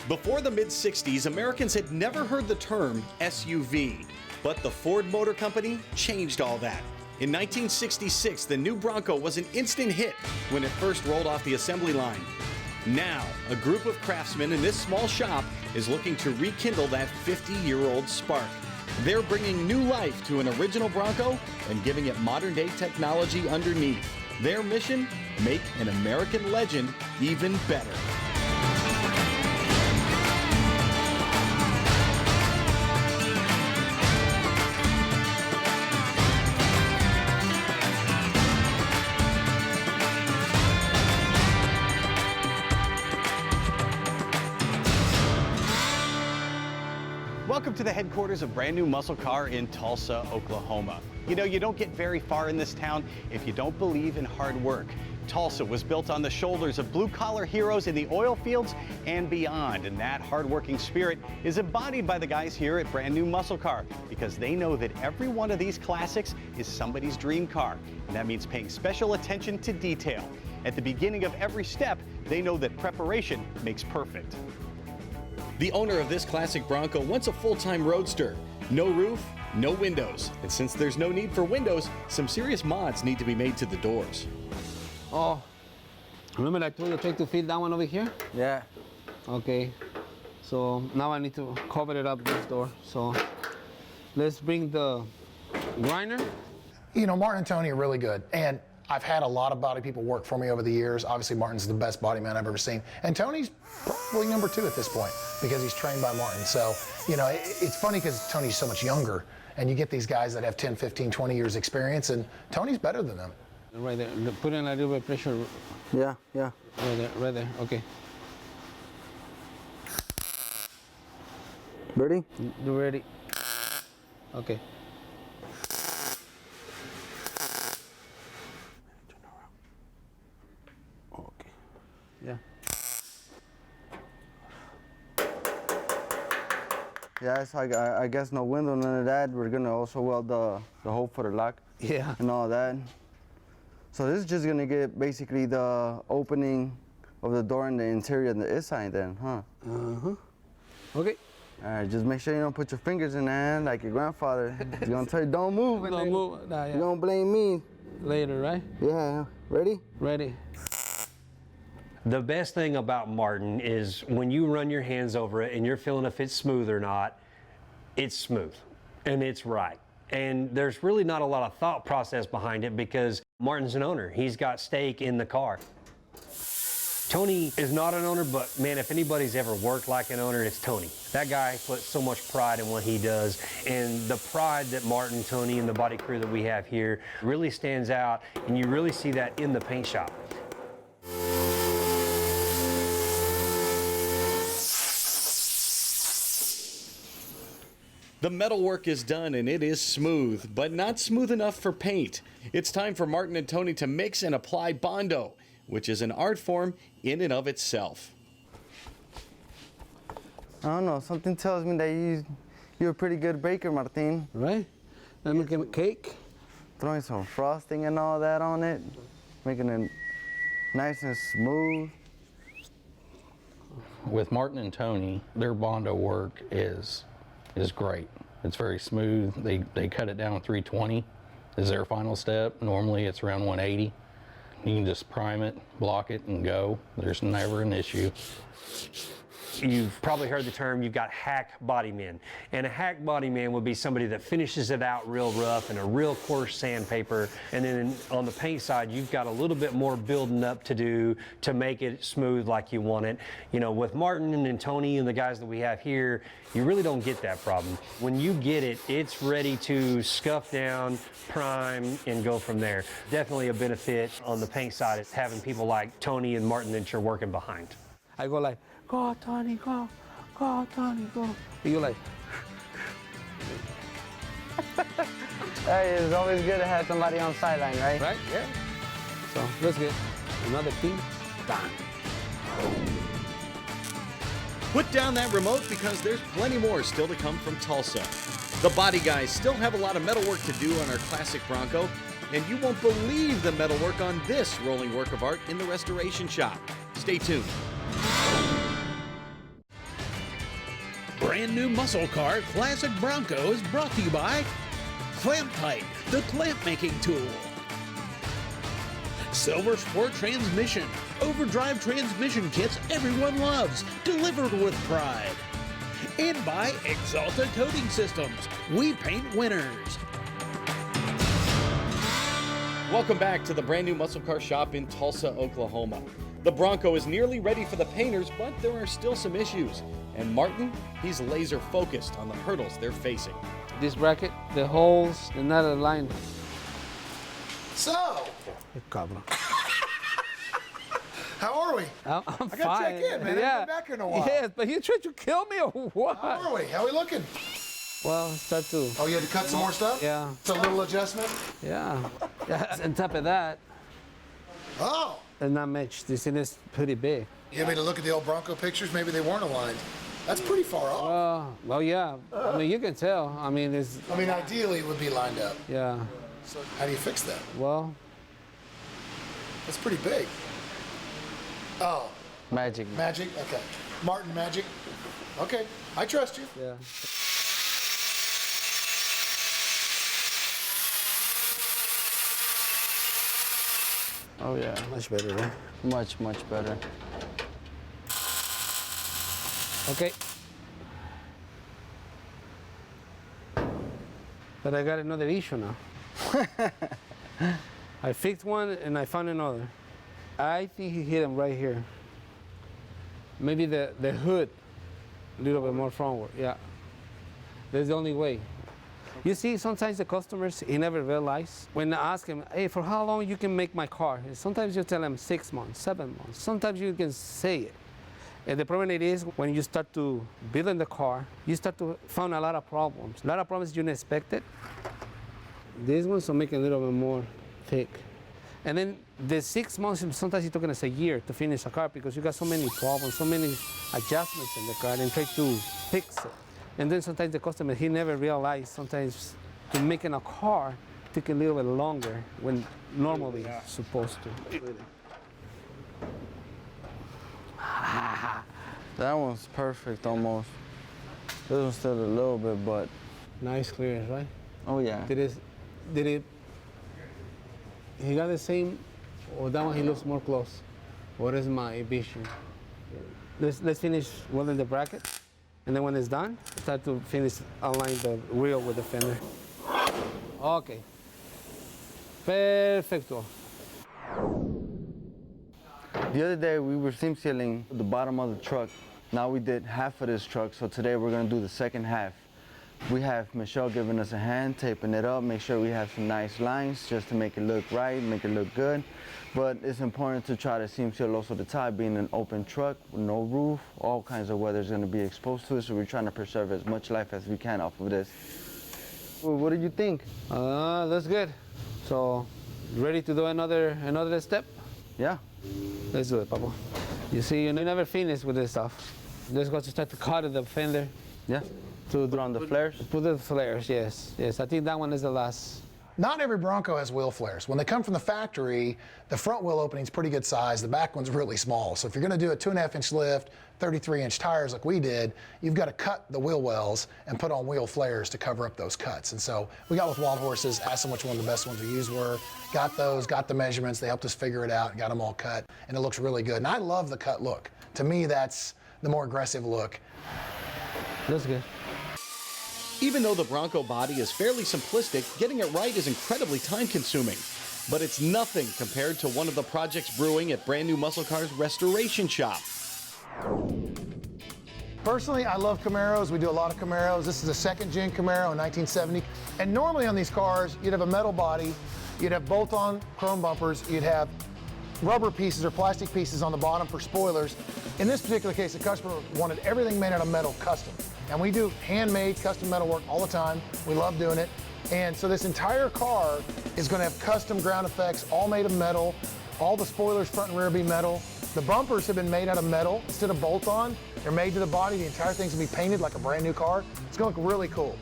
Before the mid-60s, Americans had never heard the term SUV, but the Ford Motor Company changed all that. In 1966, the new Bronco was an instant hit when it first rolled off the assembly line. Now, a group of craftsmen in this small shop is looking to rekindle that 50-year-old spark. They're bringing new life to an original Bronco and giving it modern-day technology underneath. Their mission? Make an American legend even better. Welcome to the headquarters of brand new muscle car in Tulsa, Oklahoma. You know, you don't get very far in this town if you don't believe in hard work. Tulsa was built on the shoulders of blue-collar heroes in the oil fields and beyond, and that hard-working spirit is embodied by the guys here at Brand New Muscle Car, because they know that every one of these classics is somebody's dream car, and that means paying special attention to detail. At the beginning of every step, they know that preparation makes perfect. The owner of this classic Bronco wants a full-time roadster. No roof, no windows. And since there's no need for windows, some serious mods need to be made to the doors. Oh, remember I told you to try to fit that one over here? Yeah. Okay, so now I need to cover it up, this door. So let's bring the grinder. You know, Martin and Tony are really good. And I've had a lot of body people work for me over the years. Obviously, Martin's the best body man I've ever seen. And Tony's probably number 2 at this point because he's trained by Martin. So, you know, it's funny because Tony's so much younger. And you get these guys that have 10, 15, 20 years experience, and Tony's better than them. Right there, put in a little bit of pressure. Yeah. Right there, okay. Ready? You ready? Okay. Okay. Yeah. Yeah, so I guess no window, none of that. We're gonna also weld the hole for the lock. Yeah. And all that. So this is just gonna get basically the opening of the door in the interior and the inside then, huh? Uh-huh. Okay. All right, just make sure you don't put your fingers in there like your grandfather. He's gonna tell you, don't move. Don't move. Nah, yeah. You're gonna blame me. Later, right? Yeah, ready? Ready. The best thing about Martin is when you run your hands over it and you're feeling if it's smooth or not, it's smooth and it's right. And there's really not a lot of thought process behind it because Martin's an owner. He's got stake in the car. Tony is not an owner, but man, if anybody's ever worked like an owner, it's Tony. That guy puts so much pride in what he does, and the pride that Martin, Tony, and the body crew that we have here really stands out, and you really see that in the paint shop. The metalwork is done and it is smooth, but not smooth enough for paint. It's time for Martin and Tony to mix and apply Bondo, which is an art form in and of itself. I don't know, something tells me that you're a pretty good baker, Martin. Right? I'm making a cake. Throwing some frosting and all that on it, making it nice and smooth. With Martin and Tony, their Bondo work is great. It's very smooth. They cut it down to 320 is their final step. Normally it's around 180. You can just prime it, block it, and go. There's never an issue. You've probably heard the term, you've got hack body men. And a hack body man would be somebody that finishes it out real rough in a real coarse sandpaper. And then on the paint side, you've got a little bit more building up to do to make it smooth like you want it. You know, with Martin and Tony and the guys that we have here, you really don't get that problem. When you get it, it's ready to scuff down, prime, and go from there. Definitely a benefit on the paint side is having people like Tony and Martin that you're working behind. I go like, go, Tony, go, Tony, go. You like, Hey, it's always good to have somebody on the sideline, right? right? Yeah. So let's get another pin done. Put down that remote because there's plenty more still to come from Tulsa. The body guys still have a lot of metal work to do on our classic Bronco, and you won't believe the metal work on this rolling work of art in the restoration shop. Stay tuned. brand new muscle car classic Bronco is brought to you by Clamp Tight, the clamp making tool. Silver Sport Transmission, overdrive transmission kits everyone loves, delivered with pride. And by Exalta Coating Systems, we paint winners. Welcome back to the brand new muscle car shop in Tulsa, Oklahoma. The Bronco is nearly ready for the painters, but there are still some issues. And Martin, he's laser focused on the hurdles they're facing. This bracket, the holes, they're not aligned. So, Cabra. how are we? I'm I gotta fine. check in, man. I haven't been back here in a while. Yes, but you tried to kill me or what? How are we? How are we looking? Well, start to. Oh, you had to cut some more stuff? Yeah. It's a little adjustment? Yeah. On top of that, Oh. it's not matched. This thing is pretty big. You want me to look at the old Bronco pictures? Maybe they weren't aligned. That's pretty far off. Well, yeah. I mean, you can tell. I mean, it's. I mean, ideally it would be lined up. Yeah. So how do you fix that? Well, That's pretty big. Oh, Magic. magic? Okay. Martin magic? Okay, I trust you. yeah. Oh yeah, much better, right? Much, much better. Okay. But I got another issue now. I fixed one and I found another. I think he hit him right here. Maybe the hood a little bit more forward, yeah. That's the only way. You see, sometimes the customers, he never realize. When I ask him, hey, for how long you can make my car? And sometimes you tell him 6 months, 7 months. Sometimes you can say it. And the problem it is when you start to build the car, you start to find a lot of problems. A lot of problems you didn't expect it. This one's will make it a little bit more thick. And then the 6 months, sometimes it's taking us a year to finish a car because you got so many problems, so many adjustments in the car and try to fix it. And then sometimes the customer, he never realized sometimes to making a car take a little bit longer when normally it's supposed to. That one's perfect almost. This one's still a little bit, but Nice clearance, right? oh yeah. Did it, he got the same, or that one he looks more close? What is my vision? Let's finish welding the bracket, and then when it's done, start to finish align the wheel with the fender. Okay. Perfecto. The other day we were seam sealing the bottom of the truck. Now we did half of this truck, so today we're gonna do the second half. We have Michelle giving us a hand, taping it up, make sure we have some nice lines just to make it look right, make it look good. But it's important to try to seam seal also the top, being an open truck with no roof, all kinds of weather is gonna be exposed to it, so we're trying to preserve as much life as we can off of this. Well, what do you think? That's good. So, ready to do another step? Yeah. Let's do it, Papa. You see, you never finish with this stuff. Just got to start to cut the fender. Yeah. To put on the flares? Put the flares, yes. Yes, I think that one is the last. Not every Bronco has wheel flares. When they come from the factory, the front wheel opening's pretty good size, the back one's really small. So if you're gonna do a 2.5-inch lift, 33-inch tires like we did, you've got to cut the wheel wells and put on wheel flares to cover up those cuts. And so we got with Wild Horses, asked them which one of the best ones we used were, got those, got the measurements, they helped us figure it out, and got them all cut, and it looks really good. And I love the cut look. To me, that's the more aggressive look. That's good. Even though the Bronco body is fairly simplistic, getting it right is incredibly time-consuming. But it's nothing compared to one of the projects brewing at Brand New Muscle Cars Restoration Shop. Personally, I love Camaros. We do a lot of Camaros. This is a second-gen Camaro in 1970. And normally on these cars, you'd have a metal body, you'd have bolt-on chrome bumpers, you'd have rubber pieces or plastic pieces on the bottom for spoilers. In this particular case, the customer wanted everything made out of metal custom. And we do handmade custom metal work all the time. We love doing it. And so this entire car is going to have custom ground effects, all made of metal. All the spoilers, front and rear, be metal. The bumpers have been made out of metal instead of bolt-on. They're made to the body. The entire thing's going to be painted like a brand new car. It's going to look really cool.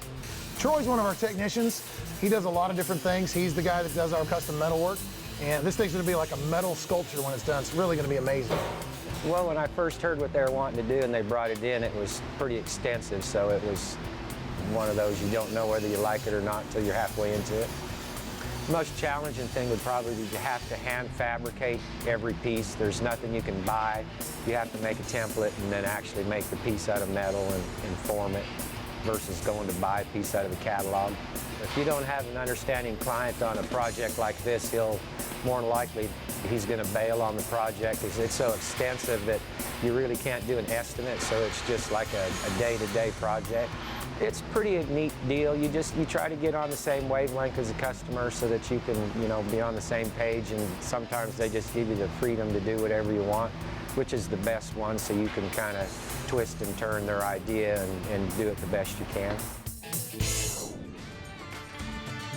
Troy's one of our technicians. He does a lot of different things. He's the guy that does our custom metal work. And this thing's going to be like a metal sculpture when it's done. It's really going to be amazing. Well, when I first heard what they were wanting to do and they brought it in, it was pretty extensive, so it was one of those you don't know whether you like it or not until you're halfway into it. The most challenging thing would probably be you have to hand fabricate every piece. There's nothing you can buy. You have to make a template and then actually make the piece out of metal and form it versus going to buy a piece out of a catalog. If you don't have an understanding client on a project like this, he'll more than likely, he's going to bail on the project because it's so extensive that you really can't do an estimate, so it's just like a day-to-day project. It's pretty a neat deal. You try to get on the same wavelength as a customer so that you can, be on the same page, and sometimes they just give you the freedom to do whatever you want, which is the best one, so you can kind of twist and turn their idea and do it the best you can.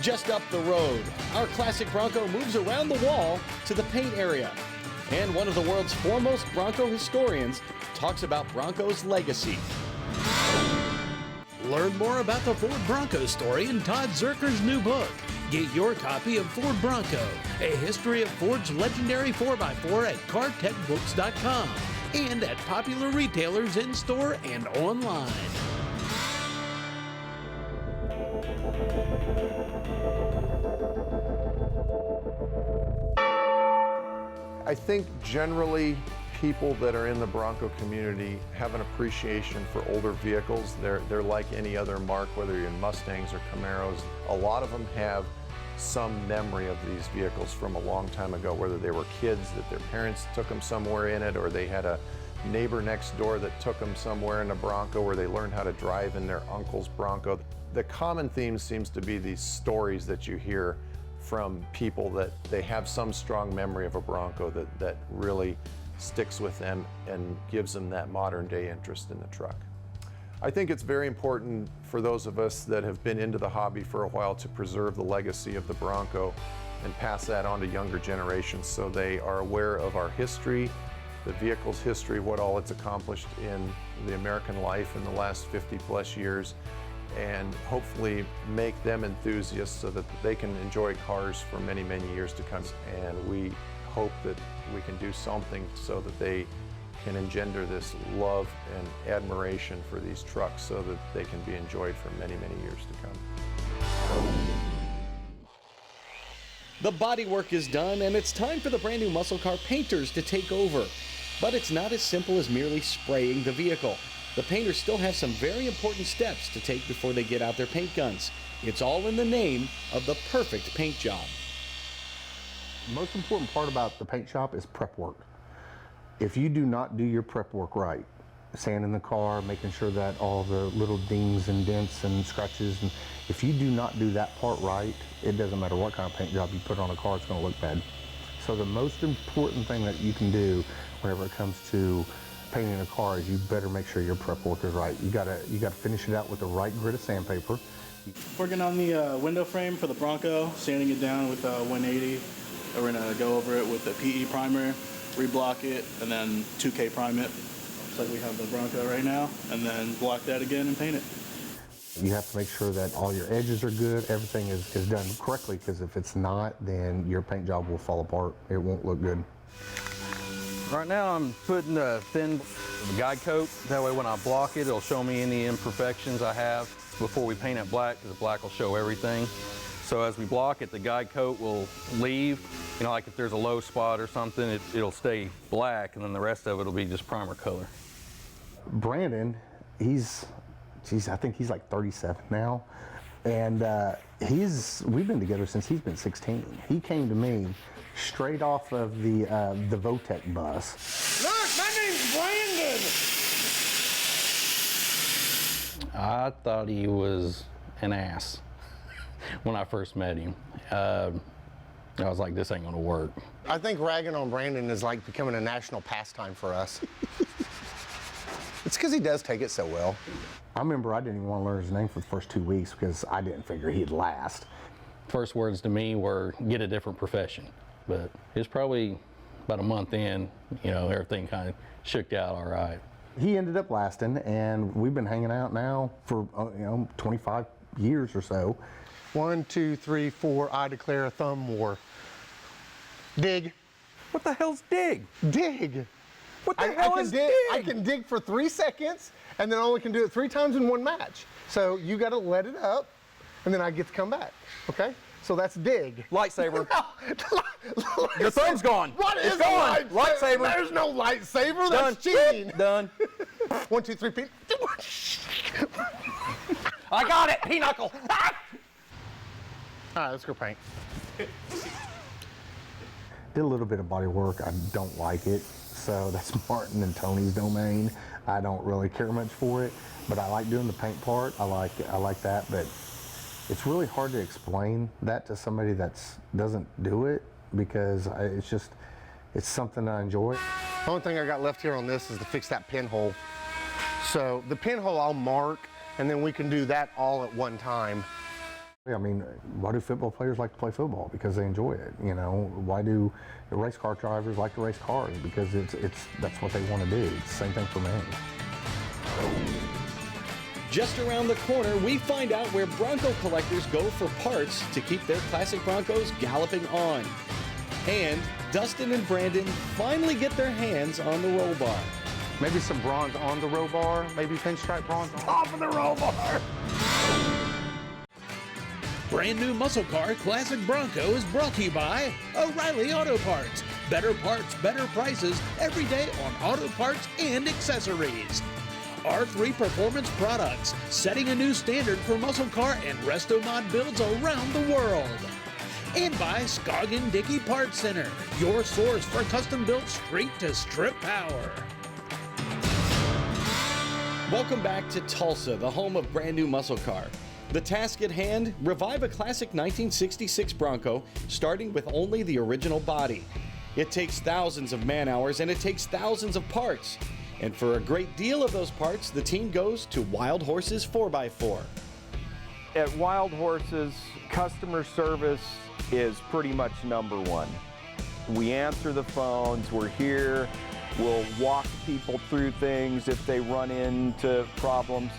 Just up the road, our classic Bronco moves around the wall to the paint area. And one of the world's foremost Bronco historians talks about Bronco's legacy. Learn more about the Ford Bronco story in Todd Zerker's new book. Get your copy of Ford Bronco, a history of Ford's legendary 4x4 at cartechbooks.com and at popular retailers in-store and online. I think generally people that are in the Bronco community have an appreciation for older vehicles. They're like any other mark, whether you're in Mustangs or Camaros. A lot of them have some memory of these vehicles from a long time ago, whether they were kids that their parents took them somewhere in it, or they had a neighbor next door that took them somewhere in a Bronco, where they learned how to drive in their uncle's Bronco. The common theme seems to be these stories that you hear from people that they have some strong memory of a Bronco that really sticks with them and gives them that modern day interest in the truck. I think it's very important for those of us that have been into the hobby for a while to preserve the legacy of the Bronco and pass that on to younger generations so they are aware of our history, the vehicle's history, what all it's accomplished in the American life in the last 50+ years, and hopefully make them enthusiasts so that they can enjoy cars for many, many years to come. And we hope that we can do something so that they can engender this love and admiration for these trucks so that they can be enjoyed for many, many years to come. The bodywork is done, and it's time for the brand new muscle car painters to take over. But it's not as simple as merely spraying the vehicle. The painters still have some very important steps to take before they get out their paint guns. It's all in the name of the perfect paint job. The most important part about the paint shop is prep work. If you do not do your prep work right, sanding the car, making sure that all the little dings and dents and scratches, and if you do not do that part right, it doesn't matter what kind of paint job you put on a car, it's going to look bad. So the most important thing that you can do whenever it comes to painting a car is you better make sure your prep work is right. You gotta finish it out with the right grit of sandpaper. Working on the window frame for the Bronco, sanding it down with 180. We're gonna go over it with the PE primer, reblock it, and then 2K prime it. Just like we have the Bronco right now, and then block that again and paint it. You have to make sure that all your edges are good, everything is done correctly, because if it's not, then your paint job will fall apart. It won't look good. Right now I'm putting a thin guide coat. That way when I block it, it'll show me any imperfections I have before we paint it black, because the black will show everything. So as we block it, the guide coat will leave. Like if there's a low spot or something, it'll stay black, and then the rest of it will be just primer color. Brandon, I think he's like 37 now. And we've been together since he's been 16. He came to me straight off of the Votech bus. Look, my name's Brandon! I thought he was an ass when I first met him. I was like, this ain't gonna work. I think ragging on Brandon is like becoming a national pastime for us. It's because he does take it so well. I remember I didn't even want to learn his name for the first 2 weeks because I didn't figure he'd last. First words to me were, get a different profession. But it's probably about a month in, everything kind of shook out all right. He ended up lasting, and we've been hanging out now for 25 years or so. 1, 2, 3, 4, I declare a thumb war. Dig. What the hell's dig? Dig. What the hell is dig? I can dig for 3 seconds, and then I only can do it 3 times in one match. So you got to let it up, and then I get to come back. Okay? So that's dig. Lightsaber. Your thumb's gone. What is gone? Lightsaber. There's no lightsaber. Done. That's cheating. Done. 1, 2, 3, Pete. I got it. Pinochle. Ah! All right, let's go paint. Did a little bit of body work. I don't like it, so that's Martin and Tony's domain. I don't really care much for it, but I like doing the paint part. I like that, but it's really hard to explain that to somebody that doesn't do it, because it's something I enjoy. The only thing I got left here on this is to fix that pinhole. So the pinhole I'll mark, and then we can do that all at one time. I mean, why do football players like to play football? Because they enjoy it, you know. Why do race car drivers like to race cars? Because that's what they want to do. It's the same thing for me. Just around the corner, we find out where Bronco collectors go for parts to keep their classic Broncos galloping on. And Dustin and Brandon finally get their hands on the roll bar. Maybe some bronze on the roll bar, maybe pinstripe bronze on top of the roll bar. Brand new muscle car Classic Bronco is brought to you by O'Reilly Auto Parts. Better parts, better prices every day on auto parts and accessories. R3 Performance Products, setting a new standard for muscle car and resto mod builds around the world. And by Scoggin Dickey Parts Center, your source for custom-built street-to-strip power. Welcome back to Tulsa, the home of brand new muscle car. The task at hand, revive a classic 1966 Bronco, starting with only the original body. It takes thousands of man-hours and it takes thousands of parts. And for a great deal of those parts, the team goes to Wild Horses 4x4. At Wild Horses, customer service is pretty much #1. We answer the phones, we're here, we'll walk people through things if they run into problems.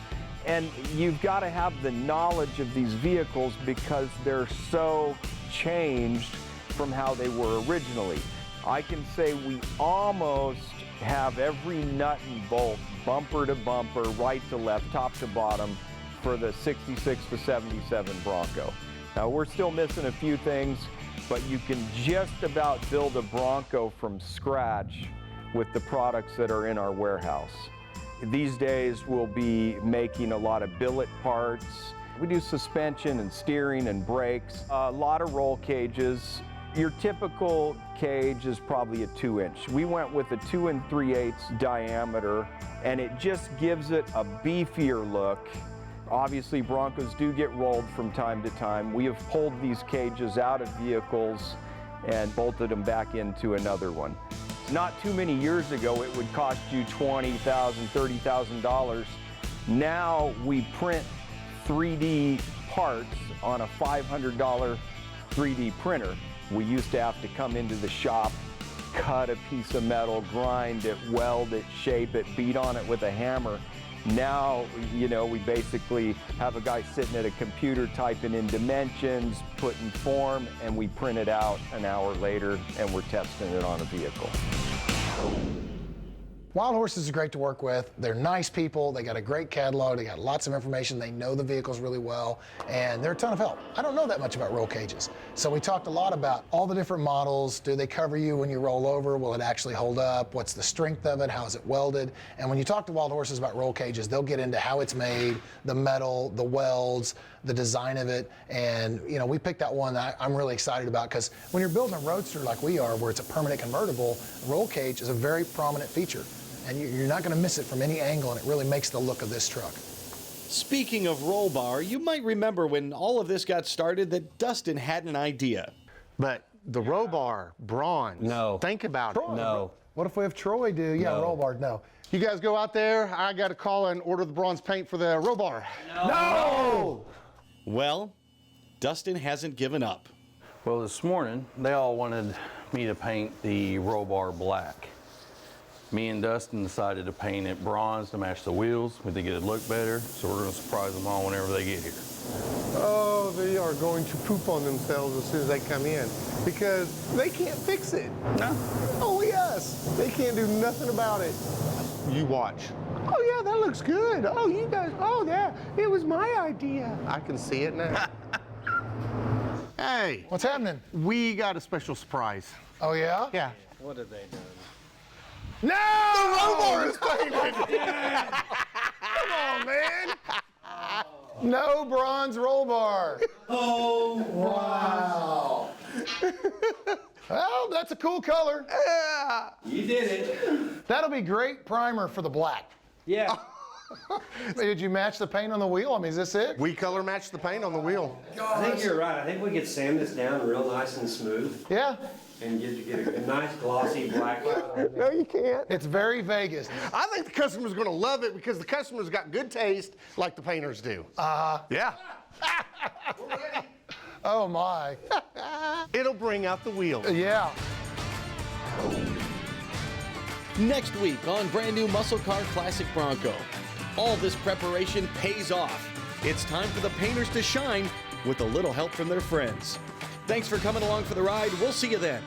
And you've got to have the knowledge of these vehicles because they're so changed from how they were originally. I can say we almost have every nut and bolt, bumper to bumper, right to left, top to bottom, for the 66 to 77 Bronco. Now we're still missing a few things, but you can just about build a Bronco from scratch with the products that are in our warehouse. These days we'll be making a lot of billet parts. We do suspension and steering and brakes, a lot of roll cages. Your typical cage is probably a 2-inch. We went with a 2 3/8 diameter, and it just gives it a beefier look. Obviously, Broncos do get rolled from time to time. We have pulled these cages out of vehicles and bolted them back into another one. Not too many years ago, it would cost you $20,000, $30,000. Now we print 3D parts on a $500 3D printer. We used to have to come into the shop, cut a piece of metal, grind it, weld it, shape it, beat on it with a hammer. Now, you know, we basically have a guy sitting at a computer typing in dimensions, putting form, and we print it out an hour later and we're testing it on a vehicle. Wild Horses are great to work with. They're nice people. They got a great catalog. They got lots of information. They know the vehicles really well, and they're a ton of help. I don't know that much about roll cages. So we talked a lot about all the different models. Do they cover you when you roll over? Will it actually hold up? What's the strength of it? How is it welded? And when you talk to Wild Horses about roll cages, they'll get into how it's made, the metal, the welds, the design of it. And, you know, we picked out one that I'm really excited about because when you're building a roadster like we are, where it's a permanent convertible, roll cage is a very prominent feature. And you're not going to miss it from any angle, and it really makes the look of this truck. Speaking of roll bar, you might remember when all of this got started that Dustin had an idea. But the roll bar, bronze. No. Think about it. No. What if we have Troy do? Yeah, No. roll bar, no. You guys go out there. I got to call and order the bronze paint for the roll bar. No! Well, Dustin hasn't given up. Well, this morning, they all wanted me to paint the roll bar black. Me and Dustin decided to paint it bronze to match the wheels. We think it'd look better, so we're gonna surprise them all whenever they get here. Oh, they are going to poop on themselves as soon as they come in because they can't fix it. No. Only us. They can't do nothing about it. You watch. Oh yeah, that looks good. Oh, you guys, oh yeah, it was my idea. I can see it now. Hey. What's happening? We got a special surprise. Oh, yeah? Yeah. What have they done? No! The roll bar is painted! Come on, man! No bronze roll bar. Oh, wow. Well, that's a cool color. Yeah. You did it. That'll be great primer for the black. Yeah. Did you match the paint on the wheel? I mean, is this it? We color matched the paint on the wheel. I think you're right. I think we could sand this down real nice and smooth. Yeah. And get a nice glossy black. No, you can't. It's very Vegas. I think the customer's going to love it because the customer's got good taste like the painters do. Yeah. Oh, my. It'll bring out the wheel. Yeah. Next week on Brand New Muscle Car Classic Bronco. All this preparation pays off. It's time for the painters to shine with a little help from their friends. Thanks for coming along for the ride. We'll see you then.